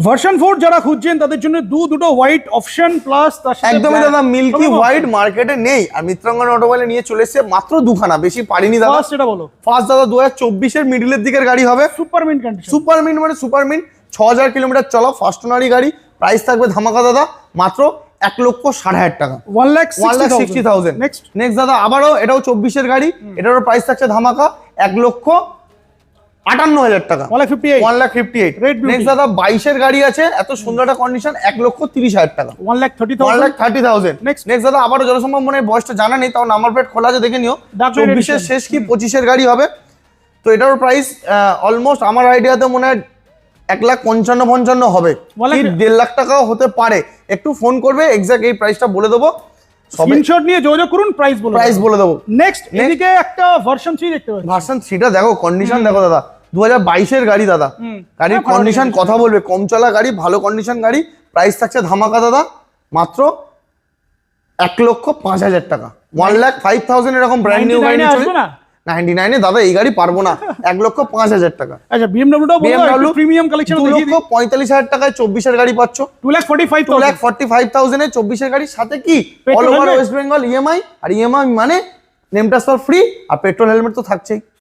Version 4 যারা খুঁজছেন তাদের জন্য দুটো হোয়াইট অপশন প্লাস তার সাথে একদমই দাদা মিল্কি হোয়াইট মার্কেটে নেই, আর মিত্রাঙ্গন অটোমোবাইলে নিয়ে চলে এসেছে মাত্র দুখানা, বেশি পারিনি দাদা। ফার্স্ট এটা বলো। ফার্স্ট দাদা 2024 এর মিডলের দিকের গাড়ি হবে, super mint condition. Super mint মানে সুপার মিন্ট, 6000 কিলোমিটার চলা ফার্স্ট ওনারই গাড়ি। প্রাইস থাকবে ধামাকা দাদা মাত্র 1,60,000 টাকা, 1,60,000। নেক্সট দাদা আবারও এটাও 24 এর গাড়ি, এটারও প্রাইস থাকছে ধামাকা 1,58,000 টাকা, 1,58,000। Red beauty। নেক্সট দাদা 22 এর গাড়ি আছে, এত সুন্দর একটা কন্ডিশন, 1,30,000 টাকা, 1,30,000। নেক্সট দাদা আবারও জনসম্ভব মনে হয় বয়সটা জানা নেই, তাও নাম্বার প্লেট খোলা আছে দেখে নিও, 24 এর শেষ কি 25 এর গাড়ি হবে। তো এটার প্রাইস অলমোস্ট আমার আইডিয়াতে মনে হয় 1,55,000 হবে, 1.5 লাখ টাকাও হতে পারে। একটু ফোন করবে, এক্সাক্ট এই প্রাইসটা বলে দেবো, স্ক্রিনশট নিয়ে যোগাযোগ করুন, প্রাইস বলে দেবো। নেক্সট এদিকে একটা ভার্সন 3 দেখতে পাচ্ছি। ভার্সন 3টা দেখো, কন্ডিশন দেখো দাদা, 2022 এর গাড়ি দাদা, গাড়ির কন্ডিশন কথা বলবে, কম চলা গাড়ি, ভালো কন্ডিশন গাড়ি। প্রাইস থাকছে ধামাকা দাদা মাত্র 1,05,000 টাকা, 1,05,000 এরকম ব্র্যান্ড নিউ গাড়ি চলে 99 এ দাদা এই গাড়ি পারবো না, 1,05,000 টাকা। আচ্ছা বিএমডব্লিউটাও বলো, প্রিমিয়াম কালেকশন দেখিয়ে দিই। 2,45,000 টাকায় 24 এর গাড়ি পাচ্ছ, 2,45,000 এ 24 এর গাড়ির সাথে কি all over West Bengal EMI, আর ইএমআই মানে নেম ট্রান্সফার ফ্রি, আর পেট্রোল হেলমেট তো থাকছেই।